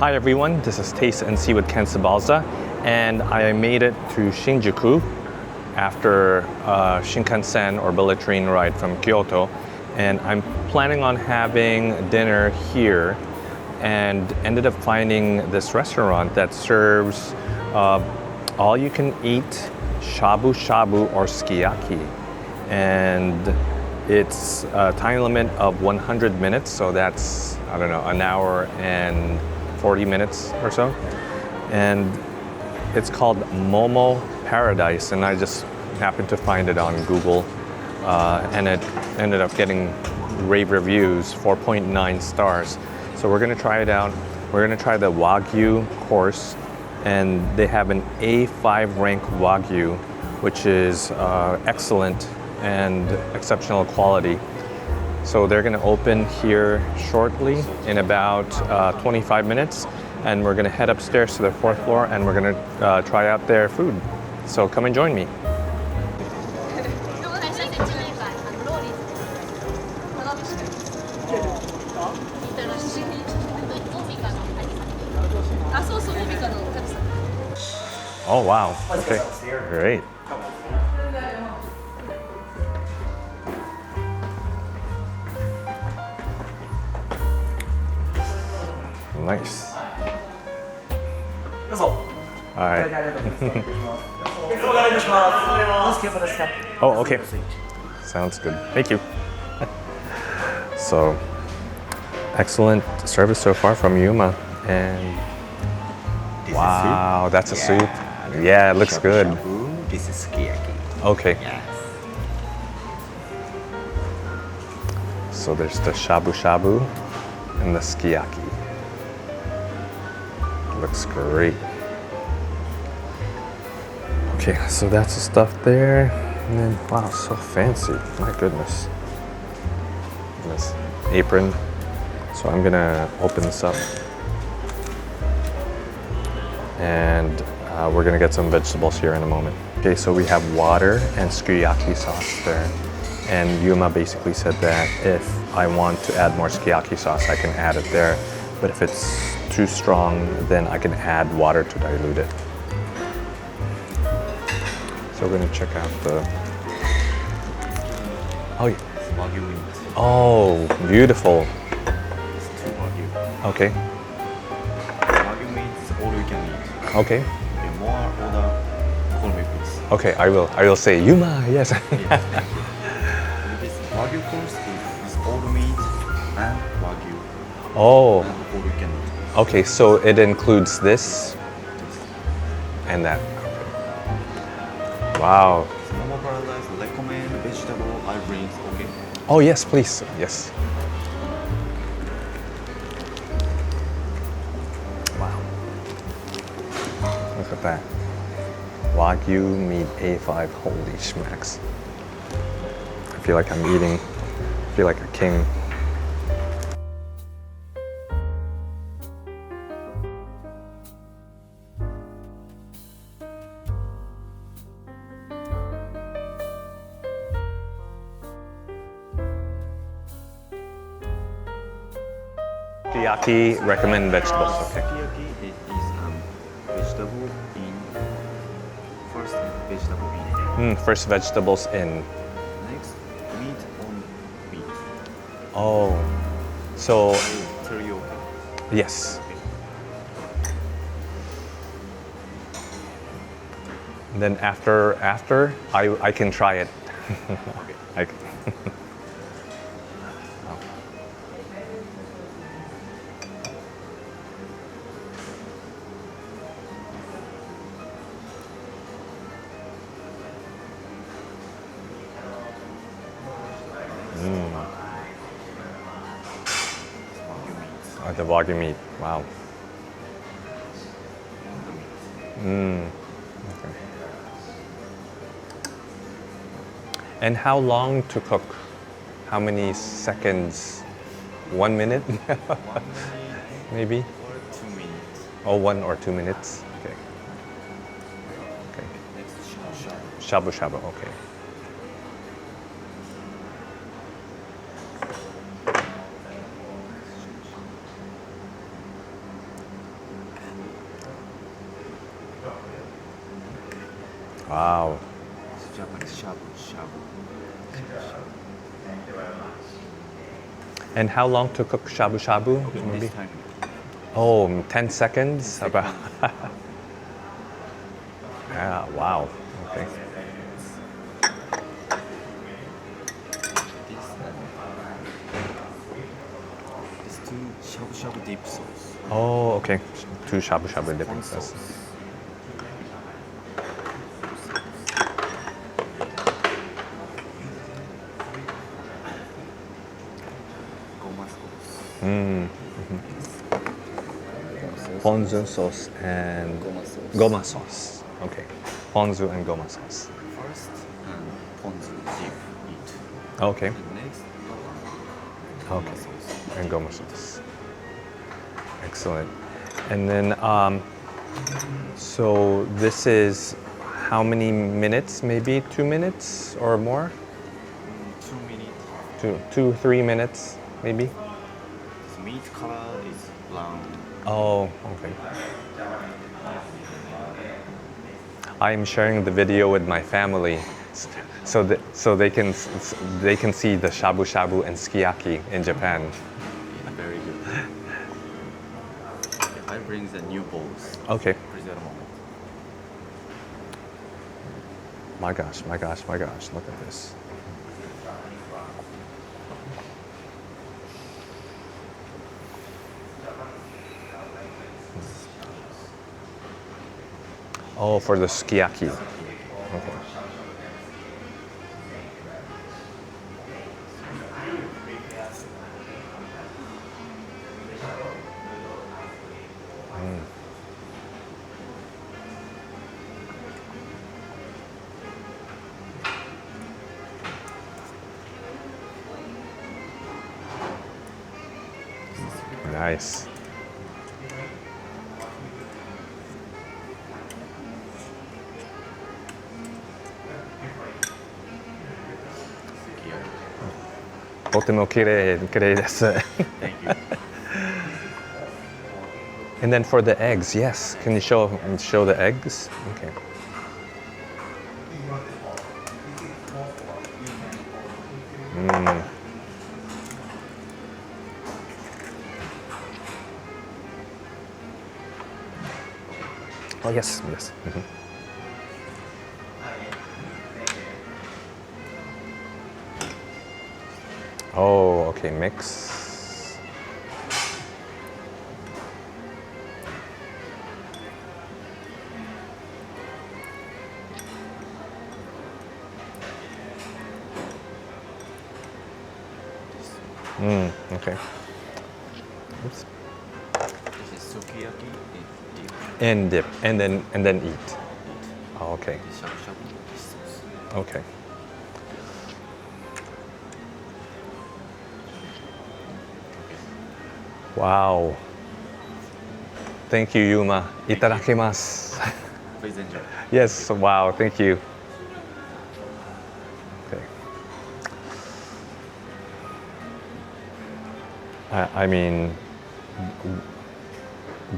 Hi everyone, this is Taste and See with Ken Sabalza, and I made it to Shinjuku after a Shinkansen or bullet train ride from Kyoto, and I'm planning on having dinner here, and ended up finding this restaurant that serves all you can eat shabu-shabu or sukiyaki, and it's a time limit of 100 minutes, so that's, I don't know, an hour and 40 minutes or so. And it's called Momo Paradise, and I just happened to find it on Google, and it ended up getting rave reviews, 4.9 stars. So we're gonna try it out. We're gonna try the Wagyu course, and they have an A5 rank Wagyu, which is excellent and exceptional quality. So they're gonna open here shortly in about 25 minutes, and we're gonna head upstairs to the 4th floor, and we're gonna try out their food. So come and join me. Oh wow, okay, great. Nice. All right. Oh, okay. Sounds good. Thank you. So, excellent service so far from Ryuma. And wow, that's a soup. Yeah, it looks good. This is Sukiyaki. Okay. Yes. So there's the shabu-shabu and the sukiyaki. Looks great. Okay, so that's the stuff there. And then, wow, so fancy. My goodness. This apron. So I'm gonna open this up. And we're gonna get some vegetables here in a moment. Okay, so we have water and sukiyaki sauce there. And Ryuma basically said that if I want to add more sukiyaki sauce, I can add it there. But if it's too strong, then I can add water to dilute it. So we're gonna check out the... Oh, yeah. Wagyu meat. Oh, beautiful. It's 2 Wagyu. Okay, Wagyu meat is all you can eat. okay. If more order, call me please. Okay, I will say Ryuma, yes. Yes, thank you. This Wagyu course is all meat and Wagyu. Oh, And all you can eat. okay, so it includes this and that. Wow. So Momo Paradise recommend vegetable I drinks, okay? Oh yes, please, yes. Wow. Look at that. Wagyu meat A5, holy schmacks. I feel like I'm eating, I feel like a king. Sukiyaki, recommend vegetables, okay. Sukiyaki is vegetable in first vegetable in. First vegetables in. Next meat on meat. Oh, so Teriyaki. yes. Then after I can try it. I can. The Wagyu meat, wow. Okay. And how long to cook? How many seconds? 1 minute? 1 minute Maybe? or 2 minutes. Oh, 1 or 2 minutes? Okay. Okay. Next Shabu-shabu, okay. Wow. Japanese shabu-shabu. And how long to cook shabu-shabu? Maybe? This time, Oh, 10 seconds? 10 About. seconds. Yeah, wow. Okay. This two shabu-shabu dip sauce. Oh, okay. Two shabu-shabu dipping Corn sauce. sauce. Goma sauce. Ponzu sauce and Goma sauce. goma sauce. Okay. Ponzu and goma sauce. First, ponzu dip eat. Okay. And next, Okay. goma sauce. And goma sauce. Excellent. And then, so this is how many minutes? Maybe 2 minutes or more? 2 minutes. 3 minutes, maybe? This meat color is brown. Oh, okay. I am sharing the video with my family, so that they can see the shabu-shabu and sukiyaki in Japan. Yeah, very good. I bring the new bowls. Okay. Please wait a moment. My gosh, my gosh, my gosh! Look at this. Oh, for the sukiyaki. Okay. Nice. Sukiyaki. とても綺麗です。 Thank you. And then for the eggs, yes. Can you show the eggs? Okay. Oh yes, yes. Oh, okay. Mix. Okay. Oops. This is sukiyaki dip. And dip, and then eat. Oh, okay. This shabu-shabu dip sauce. Okay. Wow. Thank you, Yuma. Itadakimasu. Please enjoy. Yes. Wow. Thank you. Okay. I mean,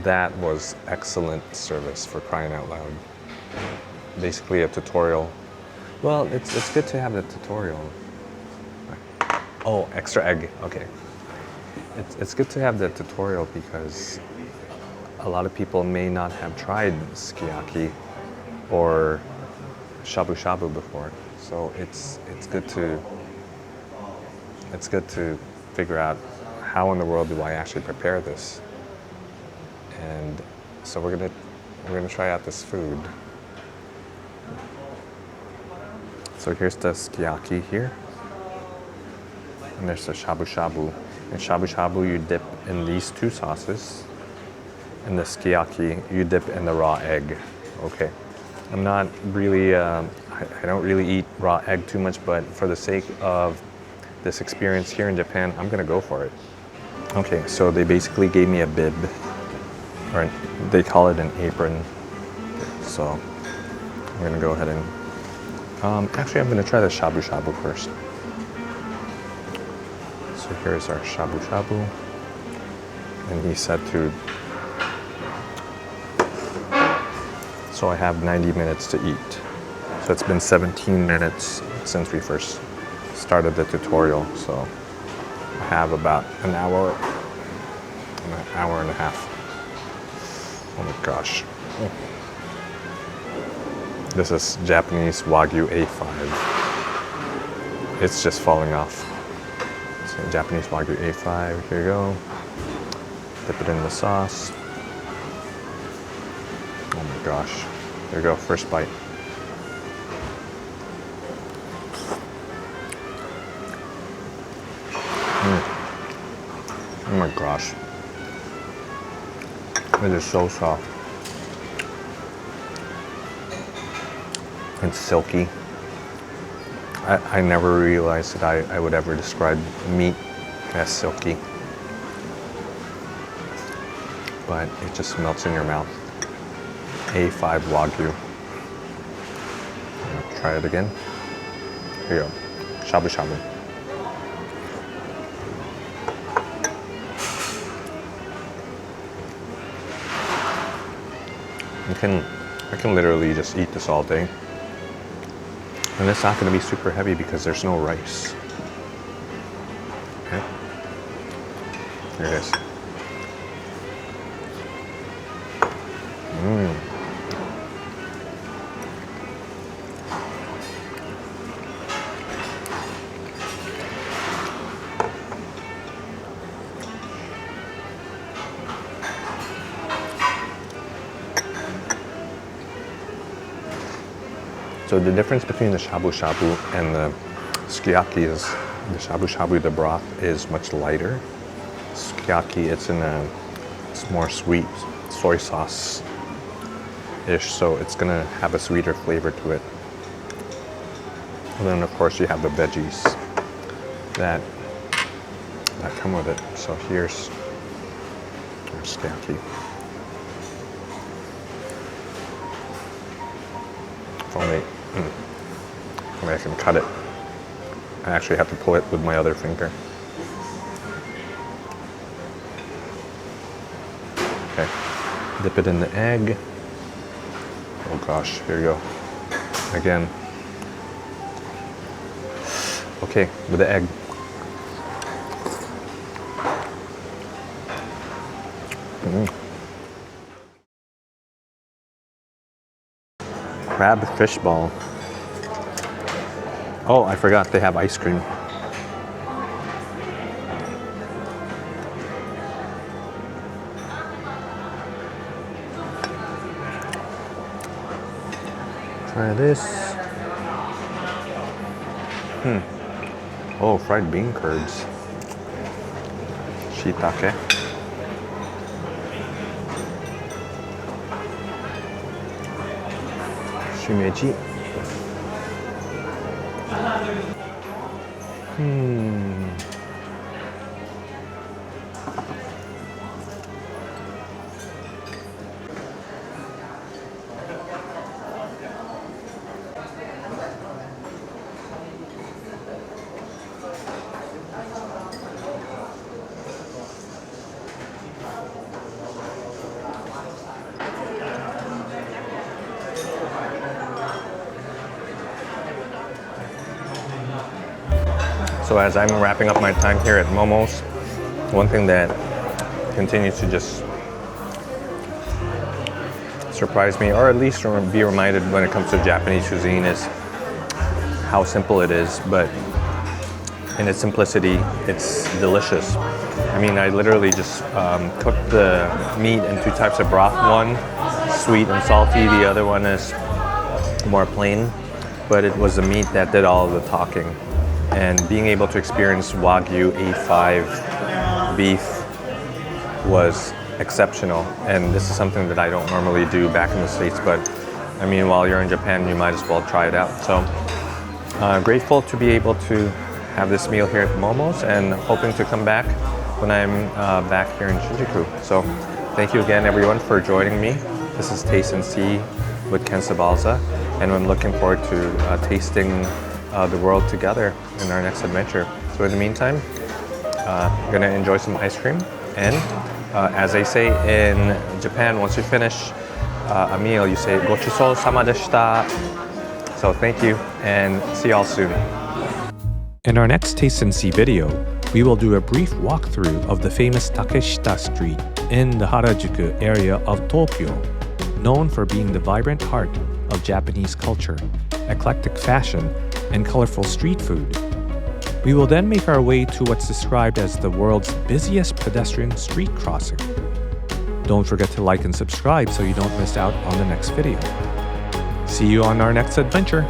that was excellent service, for crying out loud. Basically a tutorial. Well, it's good to have the tutorial. Oh, extra egg. Okay. It's good to have the tutorial because a lot of people may not have tried sukiyaki or shabu-shabu before. So it's good to figure out how in the world do I actually prepare this. And so we're gonna try out this food. So here's the sukiyaki here. And there's the shabu-shabu. And shabu-shabu you dip in these two sauces. And the sukiyaki you dip in the raw egg. Okay. I'm not really, I don't really eat raw egg too much, but for the sake of this experience here in Japan, I'm gonna go for it. Okay, so they basically gave me a bib, or they call it an apron. So I'm gonna go ahead and, actually I'm gonna try the shabu-shabu first. So here's our shabu-shabu. And he said to, so I have 90 minutes to eat. So it's been 17 minutes since we first started the tutorial. So I have about an hour and a half. Oh my gosh. This is Japanese Wagyu A5. It's just falling off. So Japanese Wagyu A5, here you go. Dip it in the sauce. Oh my gosh. There you go, first bite. Oh my gosh. It is so soft. It's silky. I never realized that I would ever describe meat as silky. But it just melts in your mouth. A5 Wagyu. Try it again. Here you go. Shabu-shabu. I can literally just eat this all day. And it's not going to be super heavy because there's no rice. Okay. Here it is. So the difference between the shabu-shabu and the sukiyaki is the shabu-shabu, the broth is much lighter. Sukiyaki, it's more sweet soy sauce-ish, so it's gonna have a sweeter flavor to it. And then of course you have the veggies that come with it. So here's sukiyaki. If only I can cut it. I actually have to pull it with my other finger. Okay, dip it in the egg. Oh gosh, here you go. Again. Okay, with the egg. Crab fish ball. Oh, I forgot they have ice cream. Try this. Oh, fried bean curds. Shiitake. Shimeji. So as I'm wrapping up my time here at Momo's, one thing that continues to just surprise me, or at least be reminded when it comes to Japanese cuisine, is how simple it is, but in its simplicity, it's delicious. I mean, I literally just cooked the meat in two types of broth. One, sweet and salty, the other one is more plain, but it was the meat that did all of the talking. And being able to experience Wagyu A5 beef was exceptional. And this is something that I don't normally do back in the States, but I mean, while you're in Japan, you might as well try it out. So grateful to be able to have this meal here at Momo's, and hoping to come back when I'm back here in Shinjuku. So thank you again, everyone, for joining me. This is Taste and See with Ken Sabalza, and I'm looking forward to tasting the world together in our next adventure. So in the meantime, I'm gonna enjoy some ice cream, and as they say in Japan, once you finish a meal, you say "Gochusou sama deshita." So thank you and see y'all soon. In our next Taste and See video, we will do a brief walkthrough of the famous Takeshita Street in the Harajuku area of Tokyo, known for being the vibrant heart of Japanese culture, eclectic fashion, and colorful street food. We will then make our way to what's described as the world's busiest pedestrian street crossing. Don't forget to like and subscribe so you don't miss out on the next video. See you on our next adventure.